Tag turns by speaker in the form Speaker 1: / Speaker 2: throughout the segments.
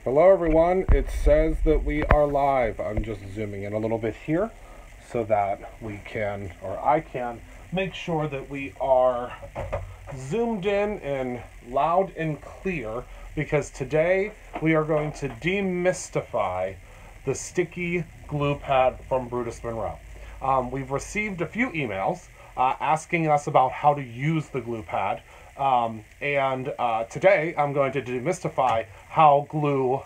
Speaker 1: Hello everyone, it says that we are live. I'm just zooming in a little bit here so that we can, or I can, make sure that we are zoomed in and loud and clear, because today we are going to demystify the sticky glue pad from Brutus Monroe. We've received a few emails asking us about how to use the glue pad. Today I'm going to demystify how glue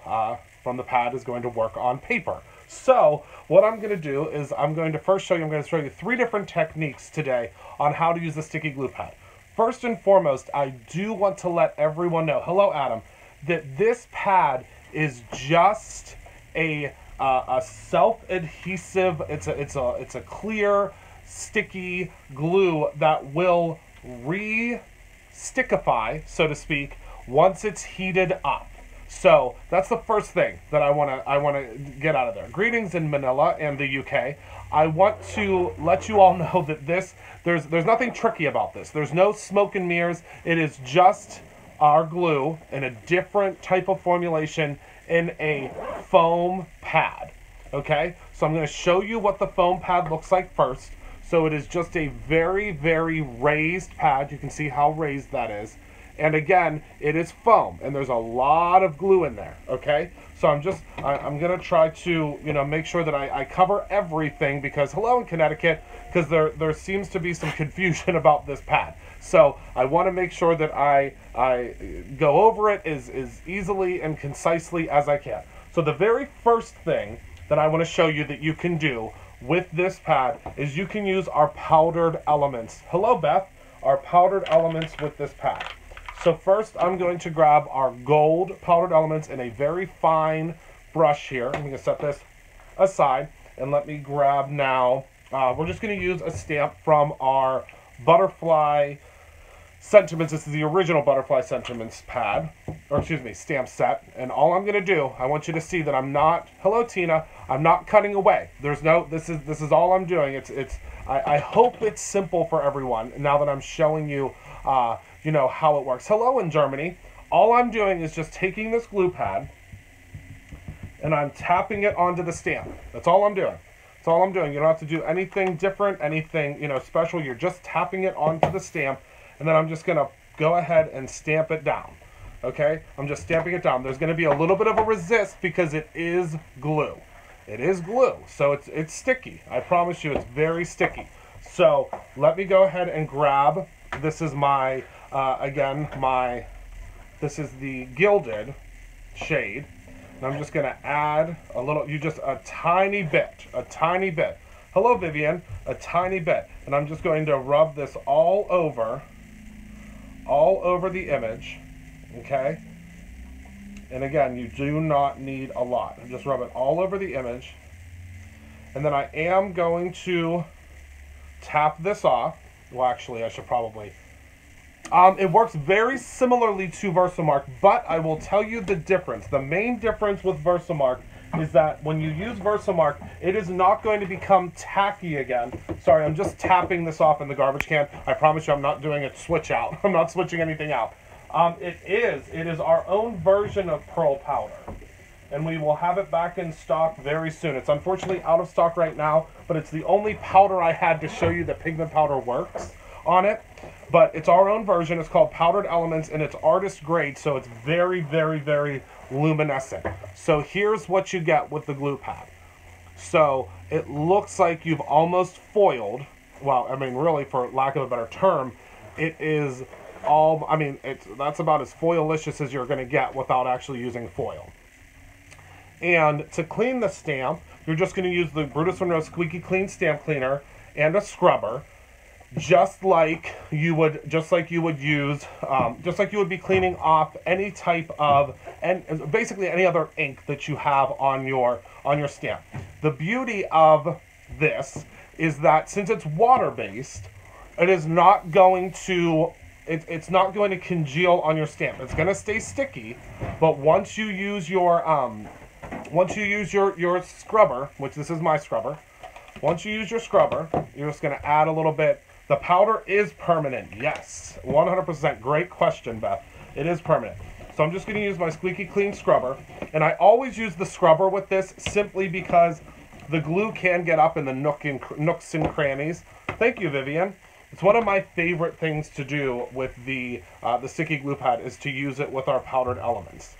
Speaker 1: from the pad is going to work on paper. So what I'm going to do is I'm going to show you 3 different techniques today on how to use the sticky glue pad. First and foremost, I do want to let everyone know, hello Adam, that this pad is just a self-adhesive. It's a clear, sticky glue that will re-stickify, so to speak, once it's heated up. So that's the first thing that I want to get out of there. Greetings in Manila and the UK. I want to let you all know that there's nothing tricky about this. There's no smoke and mirrors. It is just our glue in a different type of formulation in a foam pad. Okay, so I'm going to show you what the foam pad looks like first. So it is just a very, very raised pad. You can see how raised that is. And again, it is foam, and there's a lot of glue in there, okay? So I'm going to try to, make sure that I cover everything, because hello in Connecticut, because there seems to be some confusion about this pad. So I want to make sure that I go over it as easily and concisely as I can. So the very first thing that I want to show you that you can do with this pad is you can use our powdered elements. Hello, Beth. Our powdered elements with this pad. So first, I'm going to grab our gold powdered elements in a very fine brush here. I'm going to set this aside, and let me grab now. We're just going to use a stamp from our butterfly sentiments. This is the original butterfly sentiments pad, or excuse me, stamp set. And all I'm going to do, I want you to see that I'm not, hello Tina, I'm not cutting away. There's no, this is all I'm doing. I hope it's simple for everyone now that I'm showing you, how it works. Hello in Germany. All I'm doing is just taking this glue pad and I'm tapping it onto the stamp. That's all I'm doing. That's all I'm doing. You don't have to do anything different, anything, special. You're just tapping it onto the stamp, and then I'm just going to go ahead and stamp it down. Okay? I'm just stamping it down. There's going to be a little bit of a resist because it is glue. It is glue, so it's sticky. I promise you, it's very sticky. So let me go ahead and grab. This is my this is the gilded shade, and I'm just going to add a little, a tiny bit. Hello Vivian, a tiny bit, and I'm just going to rub this all over the image. Okay. And again, you do not need a lot. Just rub it all over the image. And then I am going to tap this off. Well, actually, I should probably. It works very similarly to Versamark, but I will tell you the difference. The main difference with Versamark is that when you use Versamark, it is not going to become tacky again. Sorry, I'm just tapping this off in the garbage can. I promise you I'm not doing a switch out. I'm not switching anything out. It is our own version of pearl powder, and we will have it back in stock very soon. It's unfortunately out of stock right now, but it's the only powder I had to show you that pigment powder works on it. But it's our own version. It's called Powdered Elements, and it's artist grade, so it's very, very, very luminescent. So here's what you get with the glue pad. So it looks like you've almost foiled. Well, I mean, really, for lack of a better term, it is all, I mean, that's about as foil-licious as you're going to get without actually using foil. And to clean the stamp, you're just going to use the Brutus Monroe Squeaky Clean Stamp Cleaner and a scrubber, just like you would be cleaning off any type of, and basically any other ink that you have on your stamp. The beauty of this is that since it's water-based, it is not going to it's not going to congeal on your stamp. It's going to stay sticky, but once you use your scrubber, which this is my scrubber, once you use your scrubber, you're just going to add a little bit. The powder is permanent. Yes, 100%. Great question, Beth. It is permanent. So I'm just going to use my Squeaky Clean scrubber, And I always use the scrubber with this simply because the glue can get up in the nooks and crannies. Thank you, Vivian. It's one of my favorite things to do with the sticky glue pad is to use it with our powdered elements.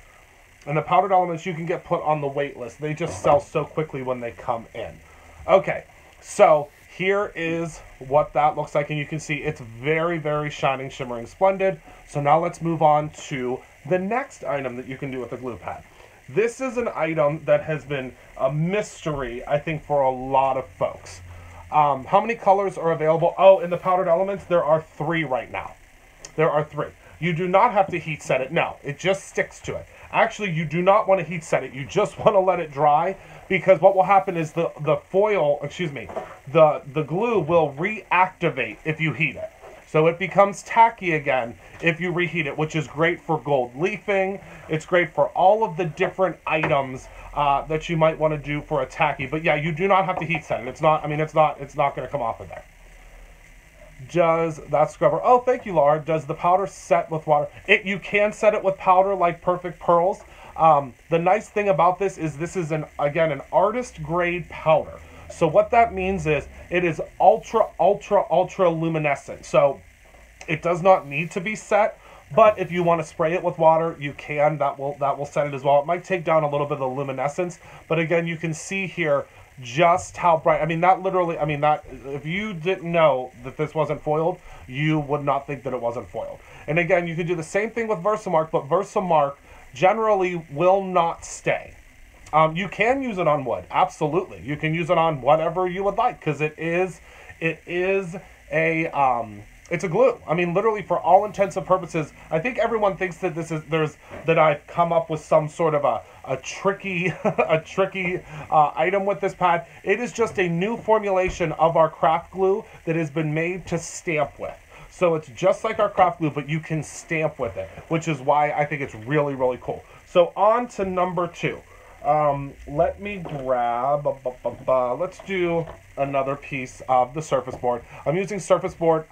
Speaker 1: And the powdered elements you can get put on the wait list. They just sell so quickly when they come in. Okay, so here is what that looks like, and you can see it's very, very shining, shimmering, splendid. So now let's move on to the next item that you can do with the glue pad. This is an item that has been a mystery, I think, for a lot of folks. How many colors are available? Oh, in the powdered elements, there are 3 right now. There are 3. You do not have to heat set it. No, it just sticks to it. Actually, you do not want to heat set it. You just want to let it dry, because what will happen is the foil, excuse me, the glue will reactivate if you heat it. So it becomes tacky again if you reheat it, which is great for gold leafing. It's great for all of the different items that you might want to do for a tacky. But yeah, you do not have to heat set it. It's not, I mean, it's not going to come off of there. Does that scrubber, oh, thank you, Laura. Does the powder set with water? You can set it with powder like Perfect Pearls. The nice thing about this is again, an artist grade powder. So what that means is it is ultra, ultra, ultra luminescent. So it does not need to be set, but if you want to spray it with water, you can. That will set it as well. It might take down a little bit of the luminescence, but again, you can see here just how bright. I mean, that literally, I mean, that if you didn't know that this wasn't foiled, you would not think that it wasn't foiled. And again, you can do the same thing with Versamark, but Versamark generally will not stay. You can use it on wood, absolutely. You can use it on whatever you would like, because it's a glue. I mean, literally, for all intents and purposes, I think everyone thinks that that I've come up with some sort of a tricky item with this pad. It is just a new formulation of our craft glue that has been made to stamp with. So it's just like our craft glue, but you can stamp with it, which is why I think it's really, really cool. So on to number 2. Let me grab, let's do another piece of the surface board. I'm using surface board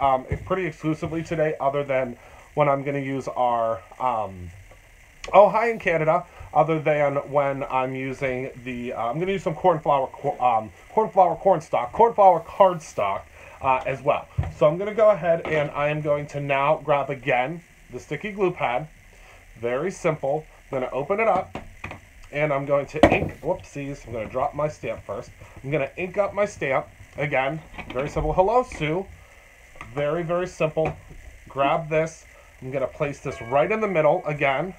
Speaker 1: pretty exclusively today, other than when I'm going to use our, oh, hi in Canada, other than when I'm using the, I'm going to use some cornflour cardstock as well. So I'm going to go ahead and I am going to now grab again the sticky glue pad. Very simple. I'm going to open it up. And I'm going to ink, whoopsies, I'm going to drop my stamp first. I'm going to ink up my stamp. Again, very simple. Hello, Sue. Very, very simple. Grab this. I'm going to place this right in the middle again.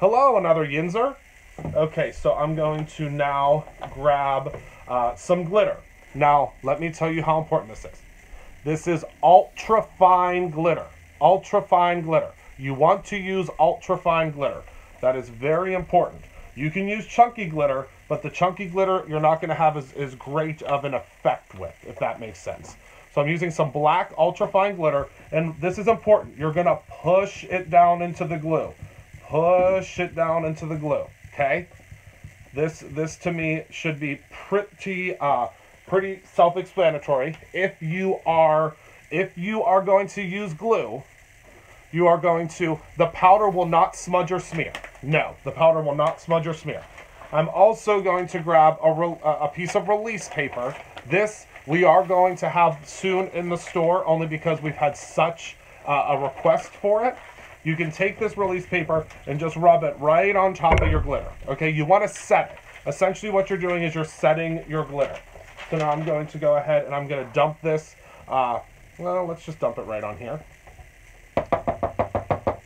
Speaker 1: Hello, another Yinzer. Okay, so I'm going to now grab some glitter. Now, let me tell you how important this is. This is ultra fine glitter. Ultra fine glitter. You want to use ultra fine glitter. That is very important. You can use chunky glitter, but the chunky glitter you're not going to have as great of an effect with, if that makes sense. So I'm using some black ultrafine glitter, and this is important. You're going to push it down into the glue. Push it down into the glue, okay? This to me should be pretty self-explanatory. If you are going to use glue, you are going to, the powder will not smudge or smear. No, the powder will not smudge or smear. I'm also going to grab a piece of release paper. This we are going to have soon in the store, only because we've had such a request for it. You can take this release paper and just rub it right on top of your glitter. Okay, you want to set it. Essentially what you're doing is you're setting your glitter. So now I'm going to go ahead and I'm going to dump this, well, let's just dump it right on here.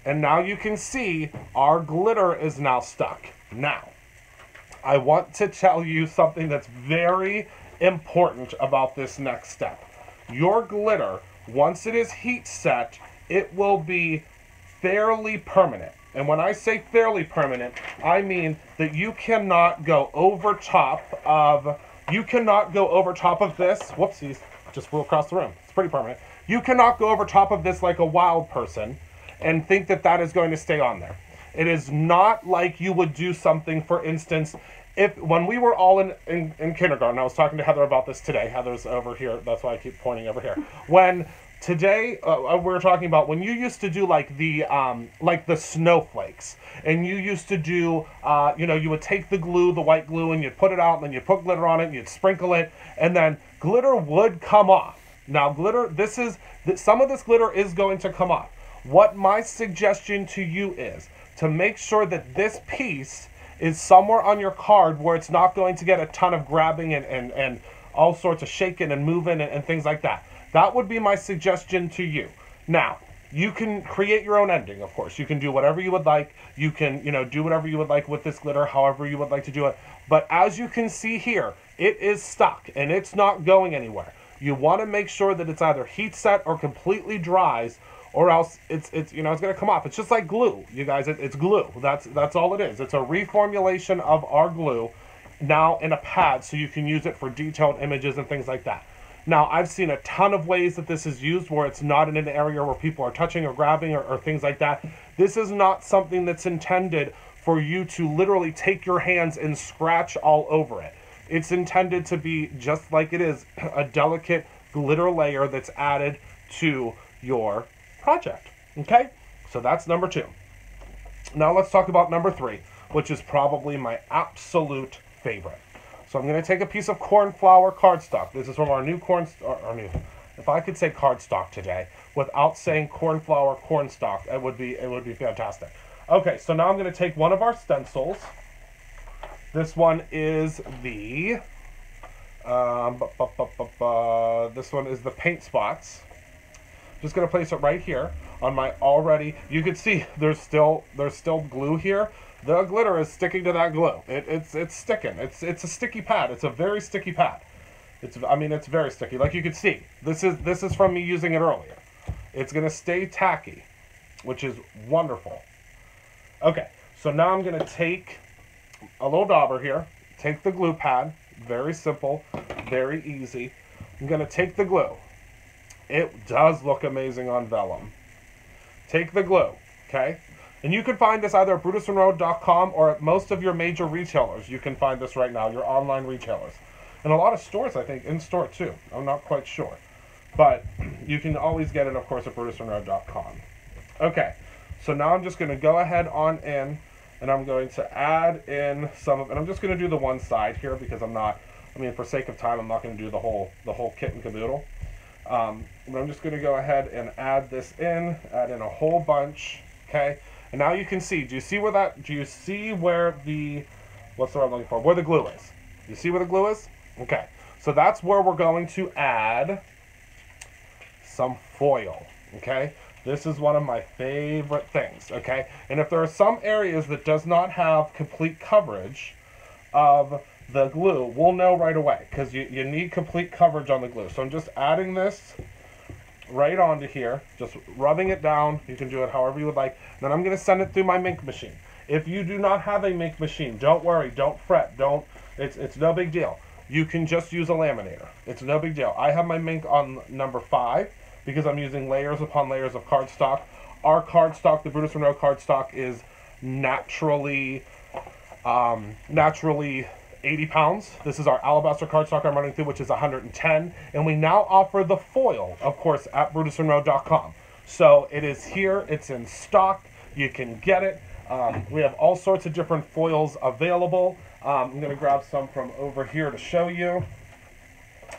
Speaker 1: And now you can see our glitter is now stuck. Now, I want to tell you something that's very important about this next step. Your glitter, once it is heat set, it will be fairly permanent. And when I say fairly permanent, I mean that you cannot go over top of, this. Whoopsies, just flew across the room. It's pretty permanent. You cannot go over top of this like a wild person and think that that is going to stay on there. It is not like you would do something, for instance, when we were all in kindergarten, I was talking to Heather about this today. Heather's over here, that's why I keep pointing over here. When Today, we're talking about when you used to do like the snowflakes, and you used to do, you would take the glue, the white glue, and you'd put it out, and then you'd put glitter on it, and you'd sprinkle it, and then glitter would come off. Now, glitter, some of this glitter is going to come off. What my suggestion to you is to make sure that this piece is somewhere on your card where it's not going to get a ton of grabbing and all sorts of shaking and moving and things like that. That would be my suggestion to you. Now, you can create your own ending, of course. You can do whatever you would like. You can, do whatever you would like with this glitter, however you would like to do it. But as you can see here, it is stuck and it's not going anywhere. You want to make sure that it's either heat set or completely dries, or else it's going to come off. It's just like glue, you guys. It's glue. That's all it is. It's a reformulation of our glue now in a pad, so you can use it for detailed images and things like that. Now, I've seen a ton of ways that this is used where it's not in an area where people are touching or grabbing or things like that. This is not something that's intended for you to literally take your hands and scratch all over it. It's intended to be just like it is, a delicate glitter layer that's added to your project. Okay? So that's number 2. Now let's talk about number 3, which is probably my absolute favorite. So I'm going to take a piece of corn flour cardstock. This is from our new if I could say cardstock today without saying corn flour cornstalk, it would be fantastic. Okay, so now I'm going to take one of our stencils. This one is the this one is the paint spots. Just going to place it right here on my already. You can see there's still glue here. The glitter is sticking to that glue. It's sticking. It's a sticky pad. It's a very sticky pad. It's very sticky. Like you can see, this is from me using it earlier. It's gonna stay tacky, which is wonderful. Okay, so now I'm gonna take a little dauber here. Take the glue pad. Very simple, very easy. I'm gonna take the glue. It does look amazing on vellum. Take the glue, okay? And you can find this either at brutusmonroe.com or at most of your major retailers. You can find this right now, your online retailers. And a lot of stores, I think, in store too. I'm not quite sure. But you can always get it, of course, at brutusmonroe.com. Okay, so now I'm just going to go ahead on in, and I'm going to add in some of, and I'm just going to do the one side here because for sake of time, I'm not going to do the whole kit and caboodle. But I'm just going to go ahead and add this in, add in a whole bunch, okay? And now you can see, do you see where the, what's the word I'm looking for? Where the glue is. You see where the glue is? Okay. So that's where we're going to add some foil, okay? This is one of my favorite things, okay? And if there are some areas that does not have complete coverage of the glue, we'll know right away because you need complete coverage on the glue. So I'm just adding this right onto here, just rubbing it down. You can do it however you would like. Then I'm going to send it through my mink machine. If you do not have a mink machine, don't worry, don't fret, it's no big deal. You can just use a laminator. It's no big deal. I have my mink on number 5 because I'm using layers upon layers of cardstock. Our cardstock, the Brutus Monroe cardstock, is naturally 80 pounds. This is our alabaster cardstock I'm running through, which is 110. And we now offer the foil, of course, at brutusmonroe.com. So it is here. It's in stock. You can get it. We have all sorts of different foils available. I'm going to grab some from over here to show you.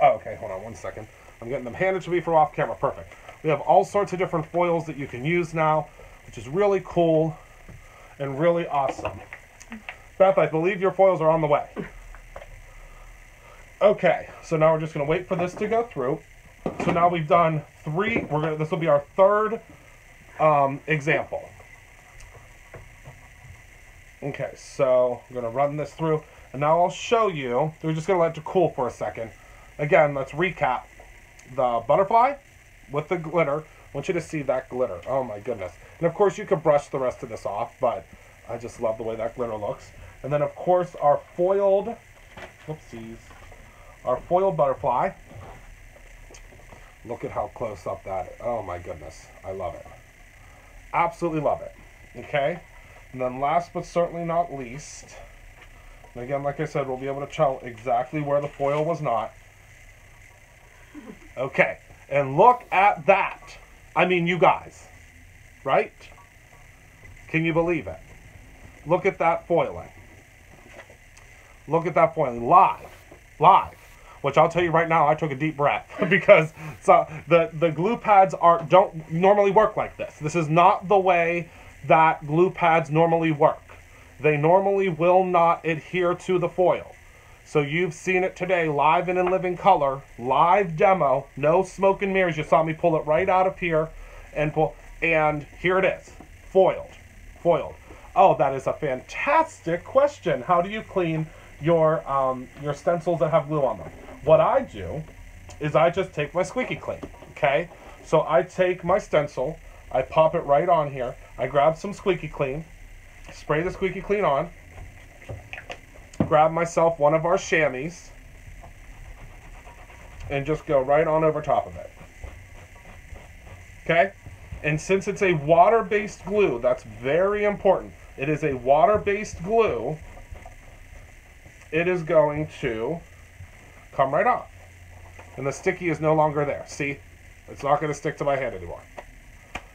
Speaker 1: Oh, okay, hold on one second. I'm getting them handed to me from off camera. Perfect. We have all sorts of different foils that you can use now, which is really cool and really awesome. Beth, I believe your foils are on the way. Okay, so now we're just going to wait for this to go through. So now we've done 3. This will be our 3rd example. Okay, so I'm going to run this through, and now I'll show you. We're just going to let it cool for a second. Again, let's recap. The butterfly with the glitter. I want you to see that glitter. Oh my goodness. And of course you could brush the rest of this off, but I just love the way that glitter looks. And then of course our foiled, our foiled butterfly. Look at how close up that is. Oh my goodness. I love it. Absolutely love it. Okay. And then last but certainly not least, and again, like I said, we'll be able to tell exactly where the foil was not. Okay. And look at that. I mean, you guys, right? Can you believe it? Look at that foiling. Look at that foiling. Live. Which I'll tell you right now, I took a deep breath because the glue pads don't normally work like this. This is not the way that glue pads normally work. They normally will not adhere to the foil. So you've seen it today, live and in living color, live demo, no smoke and mirrors. You saw me pull it right out of here and here it is, foiled. Oh, that is a fantastic question. How do you clean your stencils that have glue on them? What I do is I just take my squeaky clean, okay? So I take my stencil, I pop it right on here, I grab some squeaky clean, spray the squeaky clean on, grab myself one of our chamois, and just go right on over top of it. Okay? And since it's a water-based glue, that's very important. It is a water-based glue. It is going to come right off. And the sticky is no longer there. See? It's not going to stick to my hand anymore.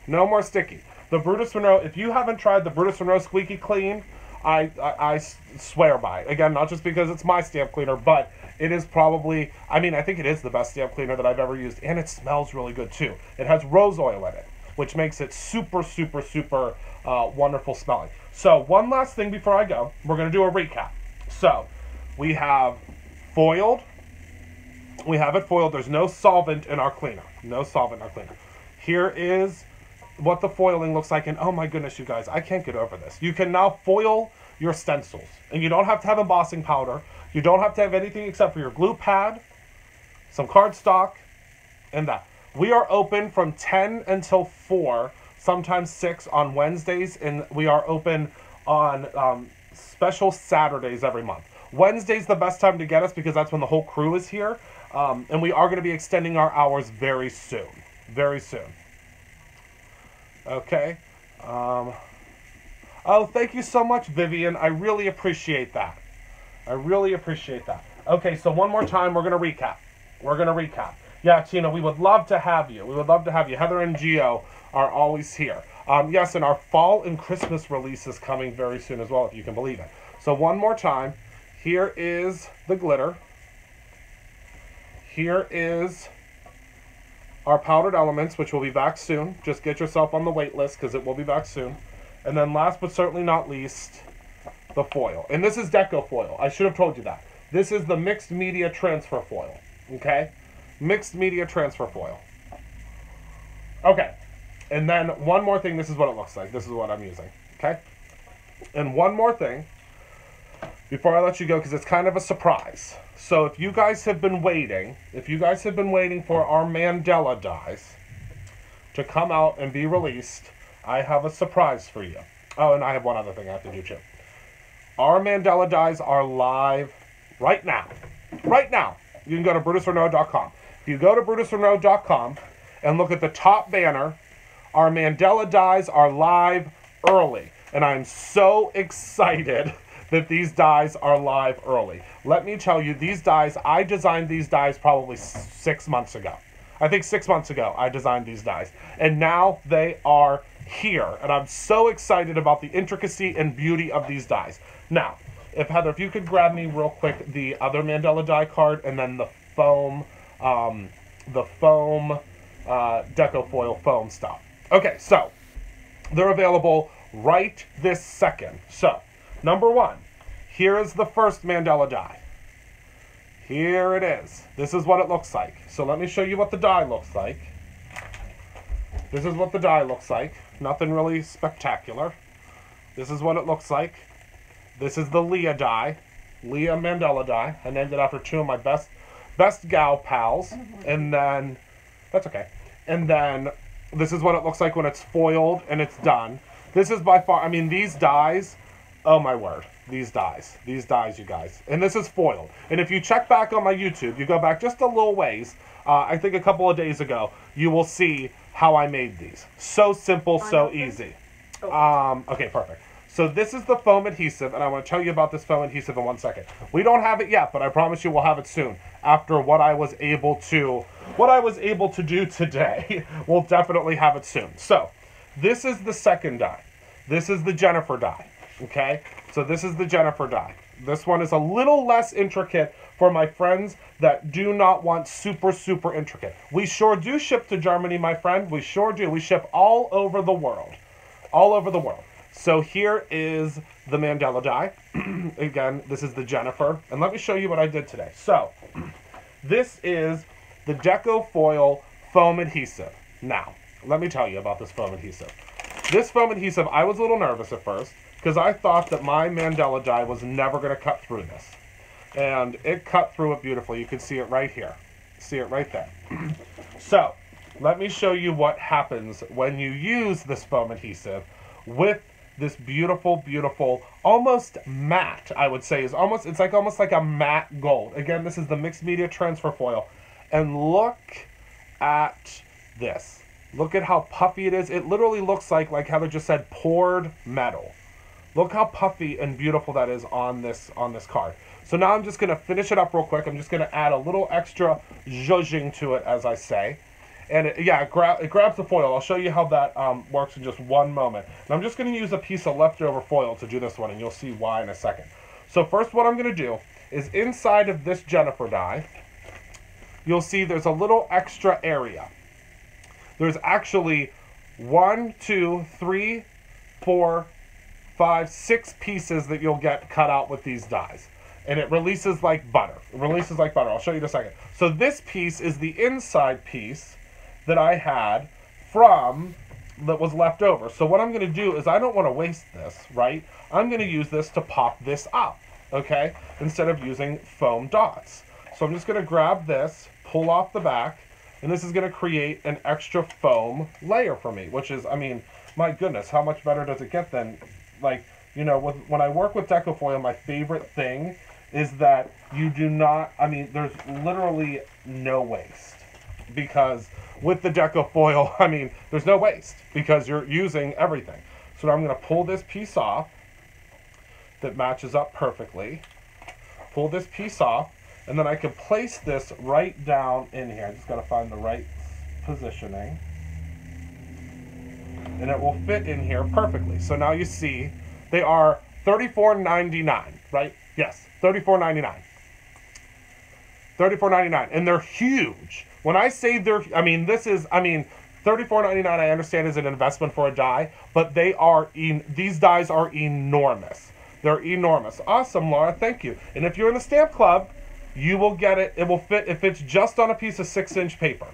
Speaker 1: No more sticky. The Brutus Monroe, if you haven't tried the Brutus Monroe Squeaky Clean, I swear by it. Again, not just because it's my stamp cleaner, but it is probably, I mean, I think it is the best stamp cleaner that I've ever used, and it smells really good too. It has rose oil in it, which makes it super, super, super wonderful smelling. So one last thing before I go, we're going to do a recap. So we have foiled. We have it foiled. There's no solvent in our cleaner. No solvent in our cleaner. Here is what the foiling looks like, and oh my goodness, you guys, I can't get over this. You can now foil your stencils, and you don't have to have embossing powder. You don't have to have anything except for your glue pad, some cardstock, and that. We are open from 10 until 4, sometimes 6 on Wednesdays, and we are open on special Saturdays every month. Wednesday's the best time to get us because that's when the whole crew is here, and we are going to be extending our hours very soon. Very soon. Okay. Oh, thank you so much, Vivian. I really appreciate that. I really appreciate that. Okay, so one more time, we're going to recap. Yeah, Tina, we would love to have you. Heather and Gio are always here. Yes, and our fall and Christmas release is coming very soon as well, if you can believe it. So one more time. Here is the glitter. Here is our powdered elements, which will be back soon. Just get yourself on the wait list because it will be back soon. And then last but certainly not least, the foil. And this is Deco Foil. I should have told you that. This is the mixed media transfer foil. Okay? Mixed media transfer foil. Okay. And then one more thing. This is what it looks like. This is what I'm using. Okay? And one more thing before I let you go, because it's kind of a surprise. So if you guys have been waiting, for our Mandela dies to come out and be released, I have a surprise for you. Oh, and I have one other thing I have to do too. Our Mandela dies are live right now. Right now. You can go to BrutusMonroe.com. If you go to BrutusMonroe.com and look at the top banner, our Mandela dies are live early. And I'm so excited that these dies are live early. Let me tell you, these dies, I designed these dies probably 6 months ago. I think 6 months ago I designed these dies. And now they are here. And I'm so excited about the intricacy and beauty of these dies. Now, Heather, if you could grab me real quick the other Mandela die card and then the foam, Deco Foil foam stuff. Okay, so they're available right this second. So, number one, here is the first Mandela die. Here it is. This is what it looks like. So let me show you what the die looks like. This is what the die looks like. Nothing really spectacular. This is what it looks like. This is the Leah die. Leah Mandela die. I named it after two of my best gal pals. And then, that's okay. And then this is what it looks like when it's foiled and it's done. This is by far, I mean, these dies, oh my word, these dies, you guys. And this is foiled. And if you check back on my YouTube, you go back just a little ways, I think a couple of days ago, you will see how I made these. So simple, so easy. Okay, perfect. So this is the foam adhesive, and I want to tell you about this foam adhesive in 1 second. We don't have it yet, but I promise you we'll have it soon. After what I was able to do today, we'll definitely have it soon. So this is the second die. This is the Jennifer die. Okay, so this is the Jennifer die. This one is a little less intricate for my friends that do not want super, super intricate. We sure do ship to Germany, my friend. We sure do. We ship all over the world. All over the world. So here is the Mandela die. Again, this is the Jennifer. And let me show you what I did today. So, this is the Deco Foil foam adhesive. Now, let me tell you about this foam adhesive. This foam adhesive, I was a little nervous at first because I thought that my Mandela die was never going to cut through this. And it cut through it beautifully. You can see it right here. See it right there. So, let me show you what happens when you use this foam adhesive with this beautiful, beautiful, almost matte, I would say, it's almost like a matte gold. Again, this is the mixed media transfer foil. And look at this. Look at how puffy it is. It literally looks like Heather just said, poured metal. Look how puffy and beautiful that is on this card. So now I'm just going to finish it up real quick. I'm just going to add a little extra zhuzhing to it, as I say. And it grabs the foil. I'll show you how that works in just one moment. And I'm just going to use a piece of leftover foil to do this one, and you'll see why in a second. So first what I'm going to do is inside of this Jennifer die, you'll see there's a little extra area. There's actually 1, 2, 3, 4, 5, 6 pieces that you'll get cut out with these dies. And it releases like butter. It releases like butter. I'll show you in a second. So this piece is the inside piece that I had that was left over. So what I'm going to do is I don't want to waste this, right? I'm going to use this to pop this up, okay? Instead of using foam dots. So I'm just going to grab this, pull off the back, and this is going to create an extra foam layer for me, which is, I mean, my goodness, how much better does it get than, like, you know, when I work with Deco Foil, my favorite thing is that you do not, I mean, there's literally no waste. Because with the Deco Foil, I mean, there's no waste because you're using everything. So now I'm going to pull this piece off that matches up perfectly. Pull this piece off, and then I can place this right down in here. I just got to find the right positioning. And it will fit in here perfectly. So now you see they are $34.99, right? Yes, $34.99. $34.99, and they're huge. When I say $34.99, I understand is an investment for a die, but these dies are enormous. They're enormous. Awesome, Laura, thank you. And if you're in the stamp club, you will get it. It will fit. It fits just on a piece of 6-inch paper.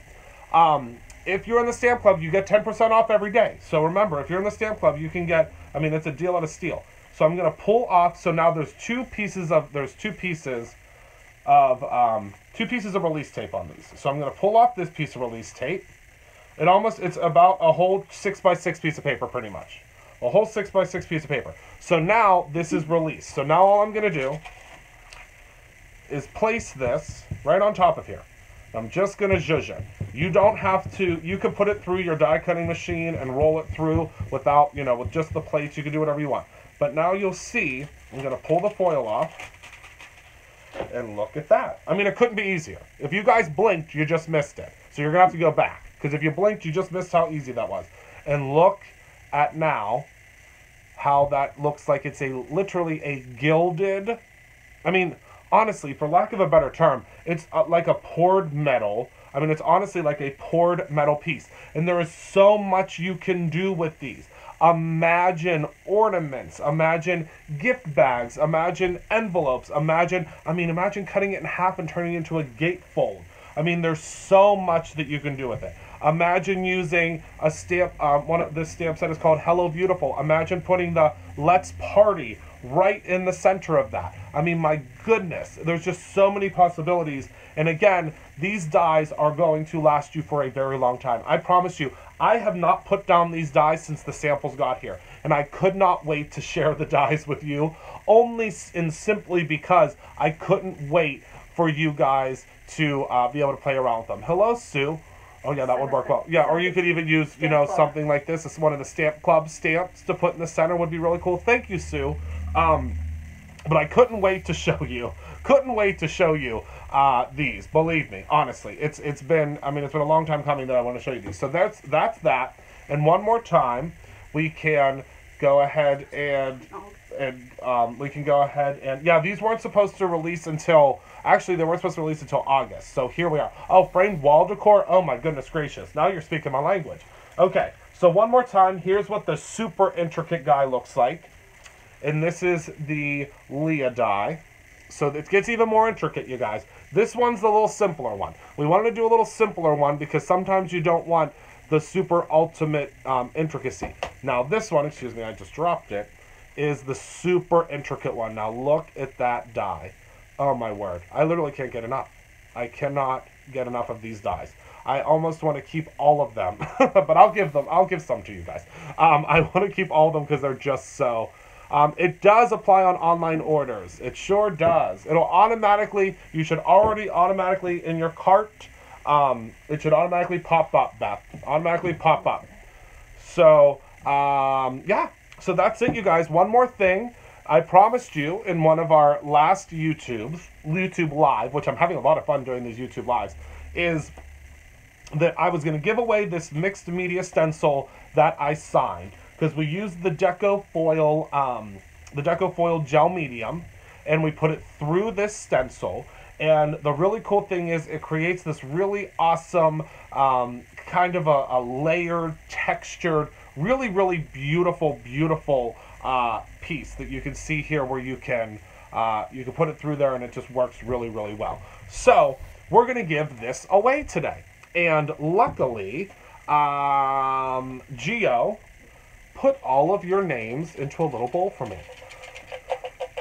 Speaker 1: If you're in the stamp club, you get 10% off every day. So remember, if you're in the stamp club, you can get, I mean, it's a deal out of steel. So I'm going to pull off. So now there's two pieces of release tape on these. So I'm going to pull off this piece of release tape. It's about a whole 6x6 piece of paper, pretty much. A whole 6x6 piece of paper. So now this is released. So now all I'm going to do is place this right on top of here. I'm just going to zhuzh it. You don't have to, you can put it through your die cutting machine and roll it through without, you know, with just the plates. You can do whatever you want. But now you'll see, I'm going to pull the foil off. And look at that. I mean, it couldn't be easier. If you guys blinked, you just missed it. So you're going to have to go back. Because if you blinked, you just missed how easy that was. And look at now how that looks like it's literally a gilded, I mean, honestly, for lack of a better term, it's like a poured metal. I mean, it's honestly like a poured metal piece. And there is so much you can do with these. Imagine ornaments, imagine gift bags, imagine envelopes, imagine cutting it in half and turning it into a gatefold. I mean, there's so much that you can do with it. Imagine using a stamp, this stamp set is called Hello Beautiful. Imagine putting the Let's Party right in the center of that. I mean, my goodness, there's just so many possibilities. And again, these dies are going to last you for a very long time. I promise you, I have not put down these dies since the samples got here. And I could not wait to share the dies with you, only and simply because I couldn't wait for you guys to be able to play around with them. Hello, Sue. Oh yeah, that would work well. Yeah, or you could even use, you know, something like this. It's one of the Stamp Club stamps to put in the center would be really cool. Thank you, Sue. But I couldn't wait to show you. Couldn't wait to show you these. Believe me, honestly, it's been. I mean, it's been a long time coming that I want to show you these. So that's that. And one more time, we can go ahead and we can go ahead and yeah, these weren't supposed to release until. Actually, they weren't supposed to release until August. So here we are. Oh, framed wall decor. Oh my goodness gracious! Now you're speaking my language. Okay, so one more time. Here's what the super intricate guy looks like. And this is the Leah die. So it gets even more intricate, you guys. This one's the little simpler one. We wanted to do a little simpler one because sometimes you don't want the super ultimate intricacy. Now this one, excuse me, I just dropped it, is the super intricate one. Now look at that die. Oh my word. I literally can't get enough. I cannot get enough of these dies. I almost want to keep all of them. But I'll give some to you guys. I want to keep all of them because they're just so... it does apply on online orders. It sure does. It'll automatically, you should already automatically in your cart, it should automatically pop up, Beth. Automatically pop up. So, yeah. So that's it, you guys. One more thing. I promised you in one of our last YouTube Live, which I'm having a lot of fun doing these YouTube Lives, is that I was going to give away this mixed media stencil that I signed. Because we used the Deco Foil gel medium, and we put it through this stencil. And the really cool thing is it creates this really awesome kind of a layered, textured, really, really beautiful piece that you can see here where you can put it through there and it just works really, really well. So we're going to give this away today. And luckily, Gio put all of your names into a little bowl for me.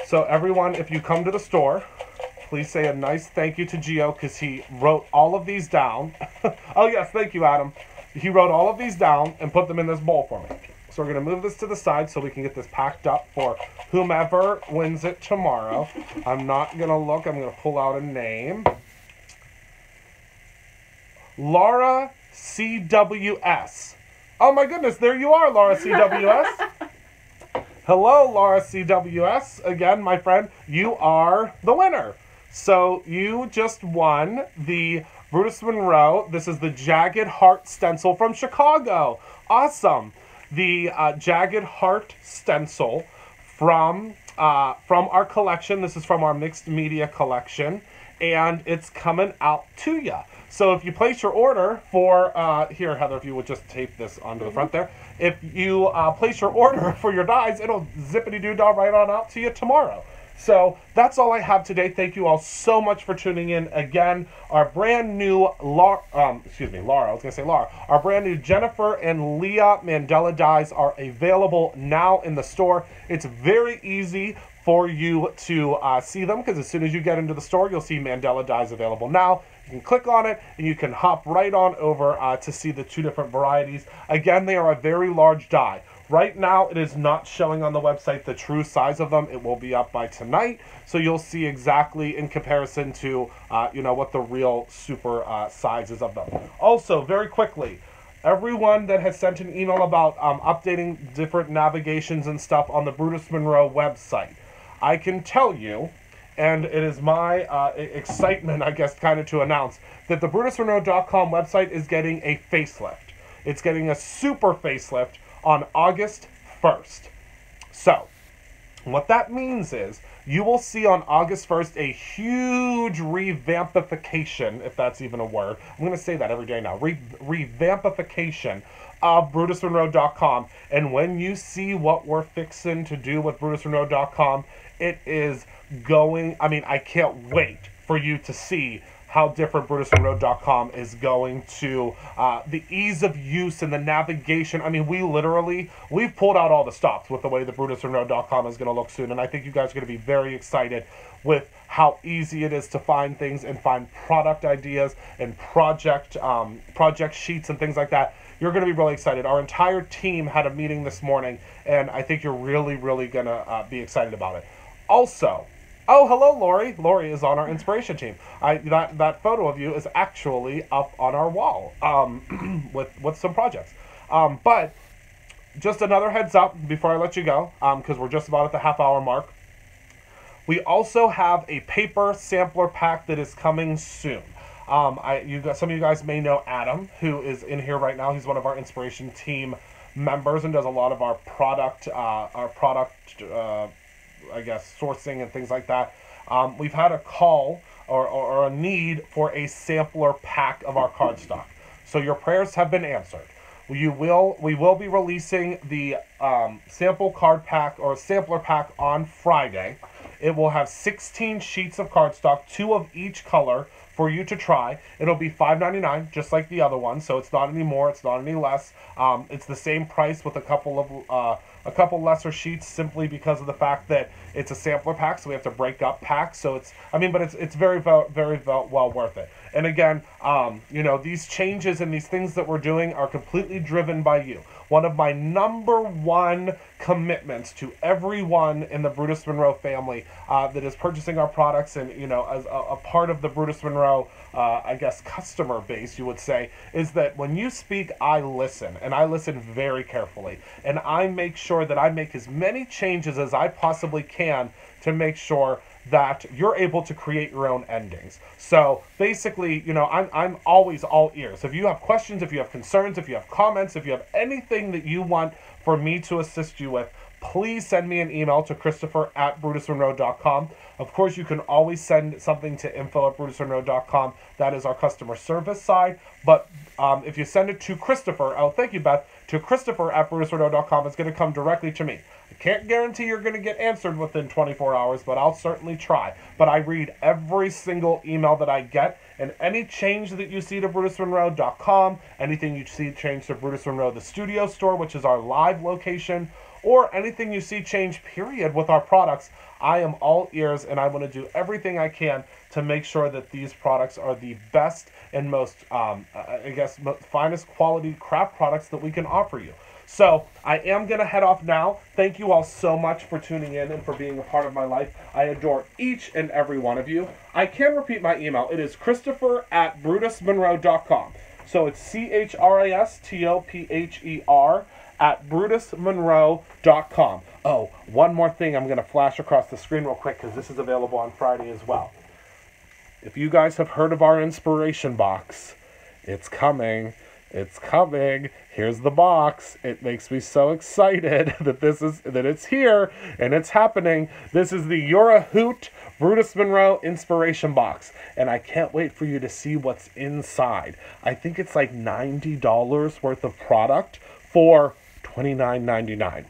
Speaker 1: So everyone, if you come to the store, please say a nice thank you to Gio because he wrote all of these down. Oh yes, thank you, Adam. He wrote all of these down and put them in this bowl for me. So we're going to move this to the side so we can get this packed up for whomever wins it tomorrow. I'm not going to look. I'm going to pull out a name. Laura CWS. Oh my goodness, there you are, Laura CWS. Hello, Laura CWS. Again, my friend, you are the winner. So you just won the Brutus Monroe. This is the Jagged Heart stencil from Chicago. Awesome. The Jagged Heart stencil from our collection. This is from our mixed media collection. And it's coming out to you. So if you place your order for, here, Heather, if you would just tape this onto the front there. If you place your order for your dies, it'll zippity-doo-dah right on out to you tomorrow. So that's all I have today. Thank you all so much for tuning in. Again, our brand new, Laura, I was going to say Laura. Our brand new Jennifer and Leah Mandela dies are available now in the store. It's very easy for you to see them because as soon as you get into the store, you'll see Mandela dies available now. You can click on it and you can hop right on over to see the two different varieties. Again, they are a very large die. Right now, it is not showing on the website the true size of them. It will be up by tonight, so you'll see exactly in comparison to, what the real super size is of them. Also, very quickly, everyone that has sent an email about updating different navigations and stuff on the Brutus Monroe website, I can tell you, and it is my excitement, I guess, kind of to announce, that the BrutusMonroe.com website is getting a facelift. It's getting a super facelift on August 1st. So, what that means is you will see on August 1st a huge revampification, if that's even a word. I'm going to say that every day now. Revampification of BrutusMonroe.com. And when you see what we're fixing to do with BrutusMonroe.com, it is going, I can't wait for you to see how different BrutusMonroe.com is going to, the ease of use and the navigation. We've pulled out all the stops with the way the BrutusMonroe.com is going to look soon, and I think you guys are going to be very excited with how easy it is to find things and find product ideas and project sheets and things like that. You're going to be really excited. Our entire team had a meeting this morning, and I think you're really, really going to be excited about it. Also, Oh, hello, Lori. Lori is on our inspiration team. That photo of you is actually up on our wall with some projects. But just another heads up before I let you go, because we're just about at the half-hour mark. We also have a paper sampler pack that is coming soon. Some of you guys may know Adam, who is in here right now. He's one of our inspiration team members and does a lot of our product, I guess, sourcing and things like that. We've had a call or a need for a sampler pack of our cardstock. So your prayers have been answered. We will be releasing the sample card pack or sampler pack on Friday. It will have 16 sheets of cardstock, 2 of each color for you to try. It'll be $5.99, just like the other one. So it's not any more, it's not any less. It's the same price with a couple lesser sheets, simply because of the fact that it's a sampler pack, so we have to break up packs. So it's very well worth it. And again, these changes and these things that we're doing are completely driven by you. One of my number one commitments to everyone in the Brutus Monroe family that is purchasing our products and, as a part of the Brutus Monroe, I guess, customer base, you would say, is that when you speak, I listen, and I listen very carefully. And I make sure that I make as many changes as I possibly can to make sure that you're able to create your own endings. So basically, I'm always all ears. If you have questions, if you have concerns, if you have comments, if you have anything that you want for me to assist you with, please send me an email to Christopher@BrutusMonroe.com. Of course, you can always send something to info@BrutusMonroe.com. That is our customer service side. But if you send it to Christopher, thank you, Beth, to Christopher@BrutusMonroe.com, it's going to come directly to me. I can't guarantee you're going to get answered within 24 hours, but I'll certainly try. But I read every single email that I get, and any change that you see to BrutusMonroe.com, anything you see change to Brutus Monroe, the studio store, which is our live location, or anything you see change, period, with our products, I am all ears, and I want to do everything I can to make sure that these products are the best and most, finest quality craft products that we can offer you. So I am going to head off now. Thank you all so much for tuning in and for being a part of my life. I adore each and every one of you. I can repeat my email. It is Christopher@BrutusMonroe.com. So it's CHRISTOPHER @BrutusMonroe.com. Oh, one more thing I'm going to flash across the screen real quick, because this is available on Friday as well. If you guys have heard of our inspiration box, it's coming. It's coming. Here's the box. It makes me so excited that it's here and it's happening. This is the You're a Hoot Brutus Monroe inspiration box, and I can't wait for you to see what's inside. I think it's like $90 worth of product for $29.99.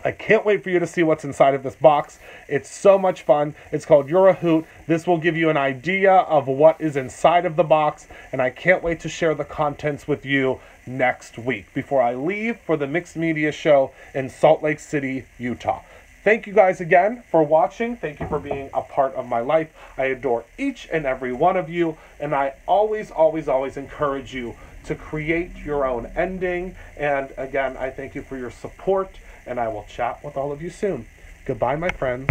Speaker 1: I can't wait for you to see what's inside of this box. It's so much fun. It's called You're a Hoot. This will give you an idea of what is inside of the box, and I can't wait to share the contents with you next week before I leave for the Mixed Media Show in Salt Lake City, Utah. Thank you guys again for watching. Thank you for being a part of my life. I adore each and every one of you, and I always encourage you to create your own ending. And again, I thank you for your support, and I will chat with all of you soon. Goodbye, my friends.